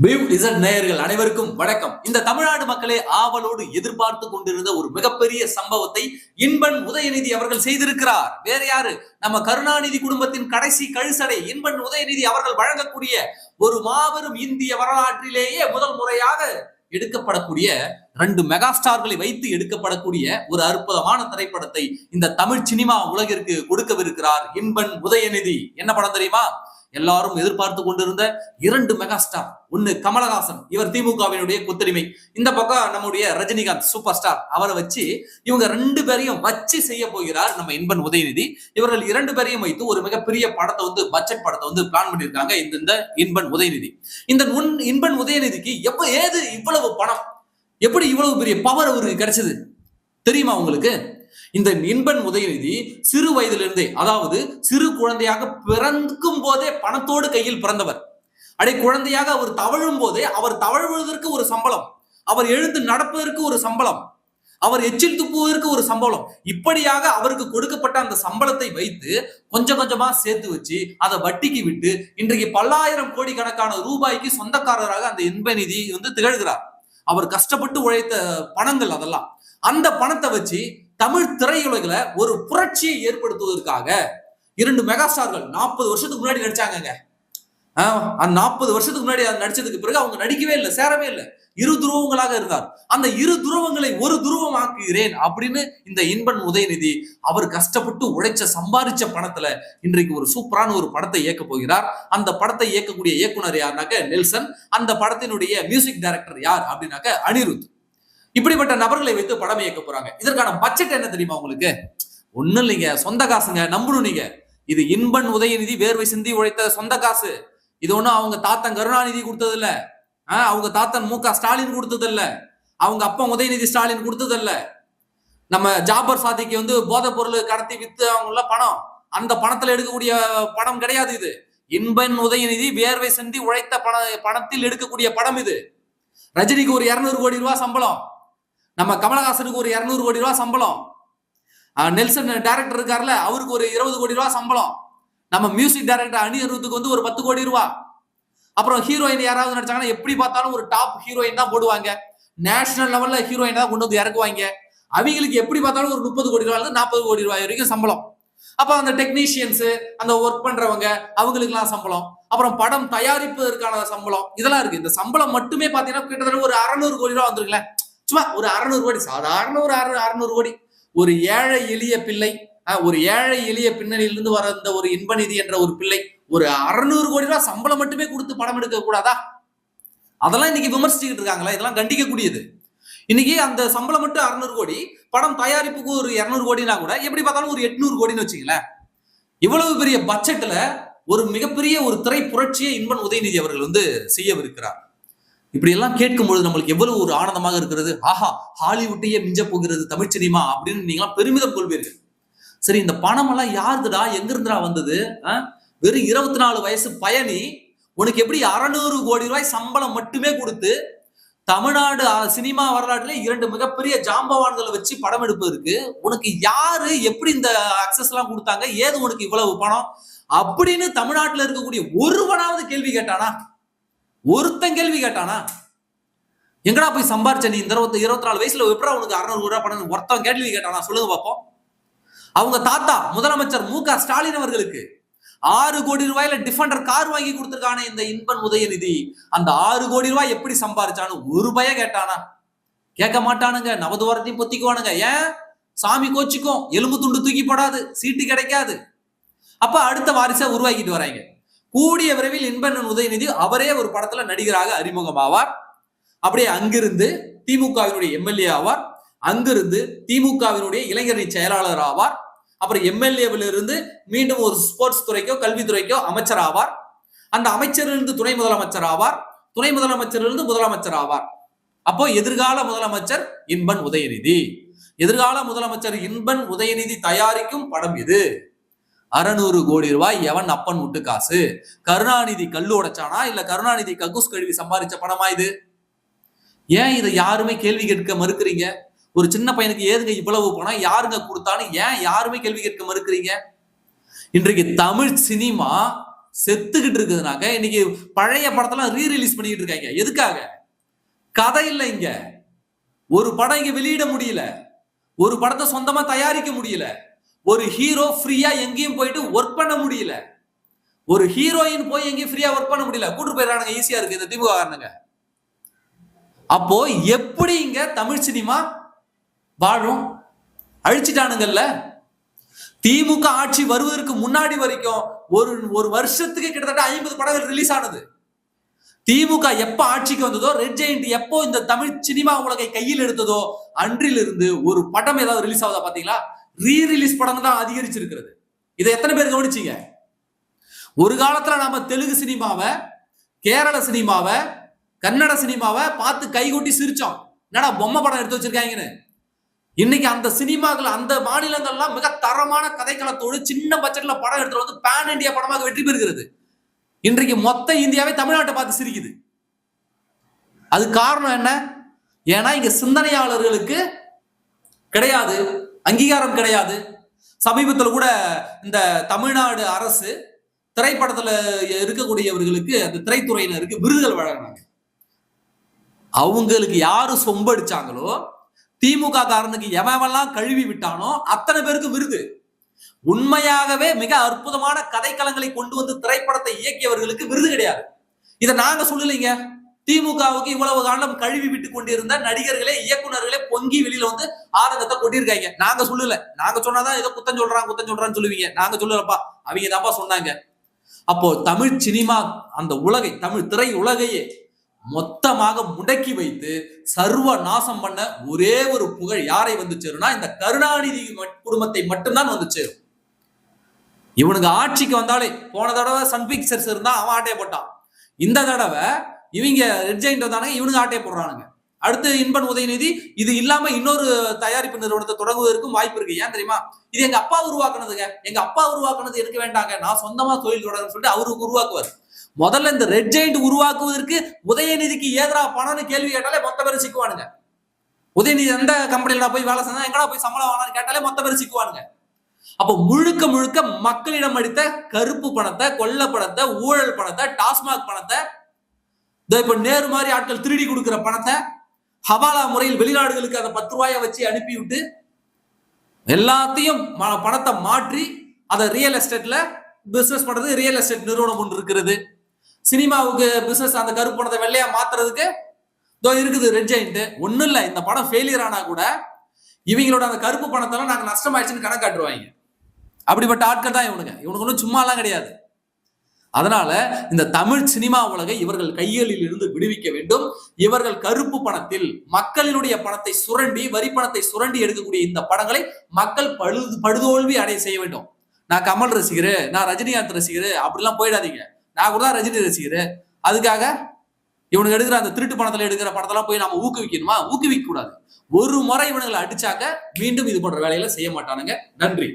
Beam Z நேயர்கள் அனைவருக்கும் வணக்கம். இந்த தமிழ்நாடு மக்களே ஆவலோடு எதிர்பார்த்து கொண்டிருந்த ஒரு மிகப்பெரிய சம்பவத்தை இன்பன் உதயநிதி அவர்கள் செய்திருக்கிறார். வேற யாரு? நம்ம கருணாநிதி குடும்பத்தின் கடைசி கழுசடை இன்பன் உதயநிதி அவர்கள் வழங்கக்கூடிய ஒரு மாபெரும் இந்திய வரலாற்றிலேயே முதல் முறையாக எடுக்கப்படக்கூடிய 2 மெகா ஸ்டார்களை வைத்து எடுக்கப்படக்கூடிய ஒரு அற்புதமான திரைப்படத்தை இந்த தமிழ் சினிமா உலகிற்கு கொடுக்கவிருக்கிறார் இன்பன் உதயநிதி. என்ன படம் தெரியுமா? எல்லாரும் எதிர்பார்த்து கொண்டிருந்த 2 மெகா ஸ்டார். ஒன்னு கமலஹாசன், இவர் திமுகவினுடைய கொத்தடிமை. இந்த பக்கம் நம்முடைய ரஜினிகாந்த் சூப்பர் ஸ்டார், அவரை வச்சு இவங்க 2 பேரையும் வச்சு செய்ய போகிறார் நம்ம இன்பன் உதயநிதி. இவர்கள் 2 பேரையும் வைத்து ஒரு மிகப்பெரிய படத்தை பட்ஜெட் படத்தை பிளான் பண்ணியிருக்காங்க இந்த இன்பன் உதயநிதி. இந்த இன்பன் உதயநிதிக்கு ஏது இவ்வளவு பணம், எப்படி இவ்வளவு பெரிய பவர் அவருக்கு கிடைச்சது தெரியுமா உங்களுக்கு? இந்த இன்பன் உதயநிதி சிறு வயதிலிருந்தே, அதாவது சிறு குழந்தையாக பிறக்கும் போதே பணத்தோடு கையில் பிறந்தவர். குழந்தையாக அவர் தவழும் போதே, அவர் தவழ்வதற்கு ஒரு சம்பளம், அவர் எழுந்து நடப்பதற்கு ஒரு சம்பளம், அவர் எச்சில் துப்புவதற்கு ஒரு சம்பளம், இப்படியாக அவருக்கு கொடுக்கப்பட்ட அந்த சம்பளத்தை வைத்து கொஞ்சம் கொஞ்சமா சேர்த்து வச்சு அதை வட்டிக்கு விட்டு இன்றைக்கு பல்லாயிரம் கோடி கணக்கான ரூபாய்க்கு சொந்தக்காரராக அந்த இன்பநிதி திகழ்கிறார். அவர் கஷ்டப்பட்டு உழைத்த பணங்கள் அதெல்லாம். அந்த பணத்தை வச்சு தமிழ் திரையுலகில ஒரு புரட்சியை ஏற்படுத்துவதற்காக 2 மெகா ஸ்டார்கள் 40 வருஷத்துக்கு முன்னாடி நடிச்சாங்க. 40 வருஷத்துக்கு முன்னாடி நடிச்சதுக்கு பிறகு அவங்க நடிக்கவே இல்லை, சேரவே இல்லை. 2 துருவங்களாக இருந்தார். அந்த 2 துருவங்களை ஒரு துருவம் ஆக்குகிறேன் அப்படின்னு இந்த இன்பன் உதயநிதி அவர் கஷ்டப்பட்டு உழைச்ச சம்பாதிச்ச பணத்துல இன்றைக்கு ஒரு சூப்பரான ஒரு படத்தை இயக்க போகிறார். அந்த படத்தை இயக்கக்கூடிய இயக்குனர் யாருனாக்க நெல்சன். அந்த படத்தினுடைய மியூசிக் டைரக்டர் யார் அப்படின்னாக்க அனிருத். இப்படிப்பட்ட நபர்களை வைத்து படம் இயக்க போறாங்க. இதற்கான பட்ஜெட் என்ன தெரியுமா உங்களுக்கு? ஒண்ணும் இல்லைங்க, சொந்த காசுங்க. நம்பணும் நீங்க, இது இன்பன் உதயநிதி வேர்வை சிந்தி உழைத்த சொந்த காசு. இது ஒண்ணும் அவங்க தாத்தன் கருணாநிதி கொடுத்தது இல்ல, அவங்க தாத்தன் மு.க. ஸ்டாலின் கொடுத்தது இல்ல, அவங்க அப்பா உதயநிதி ஸ்டாலின் கொடுத்தது இல்ல. நம்ம ஜாபர் சாதிக்கு போதைப் பொருள் கடத்தி வித்து அவங்க பணம், அந்த பணத்துல எடுக்கக்கூடிய படம் கிடையாது இது. இன்பன் உதயநிதி வேர்வை சிந்தி உழைத்த பணத்தில் எடுக்கக்கூடிய படம் இது. ரஜினிக்கு ஒரு 200 கோடி ரூபாய் சம்பளம், நம்ம கமலஹாசனுக்கு ஒரு 200 கோடி ரூபாய் சம்பளம், நெல்சன் டைரக்டர் இருக்காருல்ல அவருக்கு ஒரு 20 கோடி ரூபாய் சம்பளம், நம்ம மியூசிக் டைரக்டர் அனிருத்துக்கு ஒரு 10 கோடி ரூபாய். அப்புறம் ஹீரோயின் யாராவது நடிச்சாங்கன்னா எப்படி பார்த்தாலும் ஒரு டாப் ஹீரோயின் தான் போடுவாங்க. நேஷனல் லெவல்ல ஹீரோயின் தான் கொண்டு இறக்குவாங்க. அவங்களுக்கு எப்படி பார்த்தாலும் ஒரு 30 கோடி ரூபாய் 40 கோடி ரூபாய் வரைக்கும் சம்பளம். அப்ப அந்த டெக்னீஷியன்ஸ், அந்த ஒர்க் பண்றவங்க, அவங்களுக்கு எல்லாம் சம்பளம். அப்புறம் படம் தயாரிப்பதற்கான சம்பளம், இதெல்லாம் இருக்கு. இந்த சம்பளம் மட்டுமே பாத்தீங்கன்னா கிட்டத்தட்ட ஒரு 600 கோடி ரூபாய் வந்துருங்களேன். சும்மா ஒரு 600 கோடி, சாதாரண ஒரு 600 கோடி. ஒரு ஏழை எளிய பிள்ளை, ஒரு ஏழை எளிய பின்னணியிலிருந்து வர இந்த ஒரு இன்பநிதி என்ற ஒரு பிள்ளை ஒரு 600 கோடி ரூபாய் சம்பளம் மட்டுமே கொடுத்து படம் எடுக்க கூடாதா? அதெல்லாம் இன்னைக்கு விமர்சிச்சுட்டு இருக்காங்களா? இதெல்லாம் கண்டிக்கக்கூடியது. இன்னைக்கு அந்த சம்பளம் மட்டும் 600 கோடி, படம் தயாரிப்புக்கு ஒரு 200 கோடினா கூட எப்படி பார்த்தாலும் ஒரு 800 கோடின்னு வச்சுங்களேன். இவ்வளவு பெரிய பட்ஜெட்ல ஒரு மிகப்பெரிய ஒரு திரை புரட்சியை இன்பன் உதயநிதி அவர்கள் செய்யவிருக்கிறார். இப்படி எல்லாம் கேட்கும் பொழுது நம்மளுக்கு எவ்வளவு ஒரு ஆனந்தமாக இருக்கிறது. ஆஹா, ஹாலிவுட்டையே மிஞ்ச போகிறது தமிழ் சினிமா அப்படின்னு நீங்களாம் பெருமிதம் கொள்வீர்கள். சரி, இந்த பணம் எல்லாம் யாருதுடா, எங்க இருந்துடா வந்தது? வெறும் 24 வயசு பயணி உனக்கு எப்படி 600 கோடி ரூபாய் சம்பளம் மட்டுமே கொடுத்து தமிழ்நாடு சினிமா வரலாற்றுல 2 மிகப்பெரிய ஜாம்பவான்களை வச்சு படம் எடுப்பதற்கு உனக்கு யாரு எப்படி இந்த அக்சஸ் எல்லாம் கொடுத்தாங்க? ஏது உனக்கு இவ்வளவு பணம் அப்படின்னு தமிழ்நாட்டுல இருக்கக்கூடிய ஒருவனாவது கேள்வி கேட்டானா? ஒருத்தன் கேள்வி கேட்டானா? எங்கடா போய் சம்பாரிச்ச நீ இந்த 24 வயசுல எப்படா உனக்கு 600 கோடி ரூபாய் பணம் ஒருத்தன் கேள்வி கேட்டானா? சொல்லுங்க பாப்போம். அவங்க தாத்தா முதலமைச்சர் மு.க. ஸ்டாலின் அவர்களுக்கு 6 கோடி ரூபாயில டிஃபெண்டர் கார் வாங்கி கொடுத்திருக்கானே இந்த இன்பன் உதயநிதி, அந்த 6 கோடி ரூபாய் எப்படி சம்பாரிச்சானு ஒரு பய கேட்டானா? கேட்க மாட்டானுங்க. நவதுவாரத்தையும் பொத்திக்குவானுங்க. ஏன்? சாமி கோச்சிக்கும், எலும்பு துண்டு தூக்கி போடாது, சீட்டு கிடைக்காது. அப்ப அடுத்த வாரிசை உருவாக்கிட்டு வராங்க. கூடிய விரைவில் இன்பன் உதயநிதி அவரே ஒரு படத்துல நடிகராக அறிமுகமாவார். அப்படியே அங்கிருந்து திமுகவினுடைய எம்எல்ஏ ஆவார். அங்கிருந்து திமுகவினுடைய இளைஞரணி செயலாளர் ஆவார். அப்புறம் எம்எல்ஏவில் இருந்து மீண்டும் ஒரு ஸ்போர்ட்ஸ் துறைக்கோ கல்வித்துறைக்கோ அமைச்சர் ஆவார். அந்த அமைச்சரிலிருந்து துணை முதலமைச்சர் ஆவார். துணை முதலமைச்சரிலிருந்து முதலமைச்சர் ஆவார். அப்போ எதிர்கால முதலமைச்சர் இன்பன் உதயநிதி. எதிர்கால முதலமைச்சர் இன்பன் உதயநிதி தயாரிக்கும் படம் இது. 600 கோடி ரூபாய் எவன் அப்பன் விட்டு காசு? கருணாநிதி கல்லு உடைச்சானா, இல்ல கருணாநிதி கக்கூஸ் கழுவி சம்பாதிச்ச பணமா இது? ஏன் இதை யாருமே கேள்வி கேட்க மறுக்கிறீங்க? ஒரு சின்ன பையனுக்கு ஏதுங்க இவ்வளவு பணம், யாருங்க கொடுத்தாலும் ஏன் யாருமே கேள்வி கேட்க மறுக்கிறீங்க? இன்றைக்கு தமிழ் சினிமா செத்துக்கிட்டு இருக்குதுனாக்க இன்னைக்கு பழைய படத்தெல்லாம் ரீரிலீஸ் பண்ணிட்டு இருக்காங்க. எதுக்காக? கதை இல்லை. இங்க ஒரு படம் இங்க வெளியிட முடியல, ஒரு படத்தை சொந்தமா தயாரிக்க முடியல, ஒரு ஹீரோ ஃப்ரீயா எங்கேயும் போயிட்டு ஒர்க் பண்ண முடியல, ஒரு ஹீரோயின் போய் எங்கேயும் ஃப்ரீயா ஒர்க் பண்ண முடியல, கூட்டு போயிடறானுங்க. ஈஸியா இருக்கு இந்த திமுக காரணங்க. அப்போ எப்படி இங்க தமிழ் சினிமா வாழும்? அழிச்சிட்டானுங்கல்ல. திமுக ஆட்சி வருவதற்கு முன்னாடி வரைக்கும் ஒரு வருஷத்துக்கு கிட்டத்தட்ட 50 படங்கள் ரிலீஸ் ஆனது. திமுக எப்ப ஆட்சிக்கு வந்ததோ, ரெட் ஜெயண்ட் எப்போ இந்த தமிழ் சினிமா உலகை கையில் எடுத்ததோ அன்றிலிருந்து ஒரு படம் ஏதாவது ரிலீஸ் ஆகுதா பாத்தீங்களா? ரீரிலீஸ் படம் தான் அதிகரிச்சிருக்கிறது. இதை எத்தனை பேர் கவனிச்சீங்க? ஒரு காலத்துல நாம தெலுங்கு சினிமாவை, கேரள சினிமாவை, கன்னட சினிமாவை பார்த்து கைகொட்டி சிரிச்சோம், என்னடா பொம்மை படம் எடுத்து வச்சிருக்காங்கன்னு. இன்னைக்கு அந்த சினிமாக்கள், அந்த மாநிலங்கள்லாம் மிக தரமான கதைக்களத்தோடு சின்ன பட்ஜெட்ல படம் எடுத்து வந்து பேன் இந்தியா படமாக வெற்றி பெறுகிறது. இன்றைக்கு மொத்த இந்தியாவே தமிழ்நாட்டை பார்த்து சிரிக்குது. அது காரணம் என்ன? ஏன்னா இங்க சிந்தனையாளர்களுக்கு கிடையாது, அங்கீகாரம் கிடையாது. சமீபத்தில் கூட இந்த தமிழ்நாடு அரசு திரைப்படத்துல இருக்கக்கூடியவர்களுக்கு, அந்த திரைத்துறையினருக்கு விருதுகள் வழங்கினாங்க. அவங்களுக்கு யாரு சொம்படிச்சாங்களோ, திமுக காரனுக்கு எவெல்லாம் கழுவி விட்டானோ அத்தனை பேருக்கு விருது. உண்மையாகவே மிக அற்புதமான கதைக்களங்களை கொண்டு வந்து திரைப்படத்தை இயக்கியவர்களுக்கு விருது கிடையாது. இதை நாங்க சொல்லலைங்க. திமுகவுக்கு இவ்வளவு காலம் கழுவி விட்டு கொண்டிருந்த நடிகர்களே, இயக்குநர்களே பொங்கி வெளியில வந்து ஆதங்கத்தை கொண்டிருக்காங்க. நாங்க சொல்லல. நாங்க சொன்னாதான் ஏதோ குத்தம் சொல்றான்னு சொல்லுவீங்க. நாங்க சொல்லலப்பா, அவங்க தான்ப்பா சொன்னாங்க. அப்போ தமிழ் சினிமா, அந்த உலகை, தமிழ் திரை உலகையே மொத்தமாக முடக்கி வைத்து சர்வ நாசம் பண்ண ஒரே ஒரு புகழ் யாரை வந்து சேரும்னா இந்த கருணாநிதி குடும்பத்தை மட்டும்தான் வந்து சேரும். இவனுக்கு ஆட்சிக்கு வந்தாலே, போன தடவை சன் பிக்சர்ஸ் இருந்தா அவன் ஆட்டையை போட்டான், இந்த தடவை இவங்க ரெட் ஜெயண்ட் வந்தானுங்க, இவனுக்கு ஆட்டையை போடுறானுங்க. அடுத்து இன்பன் உதயநிதி. இது இல்லாம இன்னொரு தயாரிப்பு நிறுவனத்தை தொடங்குவதற்கும் வாய்ப்பு இருக்கு. ஏன் தெரியுமா? இது எங்க அப்பா உருவாக்குனதுங்க. எங்க அப்பா உருவாக்குனது எனக்கு வேண்டாங்க, நான் சொந்தமா தொழில் தொடங்குன்னு சொல்லிட்டு அவருக்கு உருவாக்குவார். முதல்ல இந்த ரெட் ஜெயண்ட் உருவாக்குவதற்கு உதயநிதிக்கு ஏதரா பணம்னு கேள்வி கேட்டாலே மொத்த பேர் சிக்குவானுங்க. உதயநிதி எந்த கம்பெனில போய் வேலை செஞ்சா, எங்கடா போய் சம்பளம் வாங்கலாம்னு கேட்டாலே மொத்த பேர் சிக்குவானுங்க. அப்போ முழுக்க முழுக்க மக்களிடம் அடித்த கருப்பு பணத்தை, கொள்ள பணத்தை, ஊழல் பணத்தை, டாஸ்மாக் பணத்தை, இப்ப நேரு மாதிரி ஆட்கள் திருடி கொடுக்கிற பணத்தை ஹவாலா முறையில் வெளிநாடுகளுக்கு அந்த 10 ரூபாயை வச்சு அனுப்பிவிட்டு எல்லாத்தையும் பணத்தை மாற்றி அதை ரியல் எஸ்டேட்ல பிசினஸ் பண்றது. ரியல் எஸ்டேட் நிறுவனம் ஒன்று இருக்கிறது. சினிமாவுக்கு பிசினஸ் அந்த கருப்பு பணத்தை வெள்ளையா மாத்துறதுக்கு இருக்குது ரெட் ஜெயண்ட். ஒண்ணும் இல்ல, இந்த படம் ஃபெயிலியர் ஆனா கூட இவங்களோட அந்த கருப்பு பணத்தெல்லாம் நாங்க நஷ்டமாயிடுச்சுன்னு கணக்காட்டுருவாங்க. அப்படிப்பட்ட ஆட்கள் தான் இவனுங்க. இவனுக்கு ஒன்றும் சும்மா எல்லாம் கிடையாது. அதனால இந்த தமிழ் சினிமா உலகை இவர்கள் கைகளில் இருந்து விடுவிக்க வேண்டும். இவர்கள் கருப்பு பணத்தில் மக்களினுடைய பணத்தை சுரண்டி, வரி பணத்தை சுரண்டி எடுக்கக்கூடிய இந்த படங்களை மக்கள் படுதோல்வி அடைய செய்ய வேண்டும். நான் கமல் ரசிகரு, நான் ரஜினிகாந்த் ரசிகரு அப்படிலாம் போயிடாதீங்க. நான் கூட தான் ரஜினி ரசிகரு. அதுக்காக இவனுக்கு எடுக்கிற அந்த திருட்டு பணத்துல எடுக்கிற படத்தெல்லாம் போய் நம்ம ஊக்குவிக்கணுமா? ஊக்குவிக்க கூடாது. ஒரு முறை இவனுங்களை அடிச்சாக்க மீண்டும் இது போன்ற வேலைகளை செய்ய மாட்டானுங்க. நன்றி.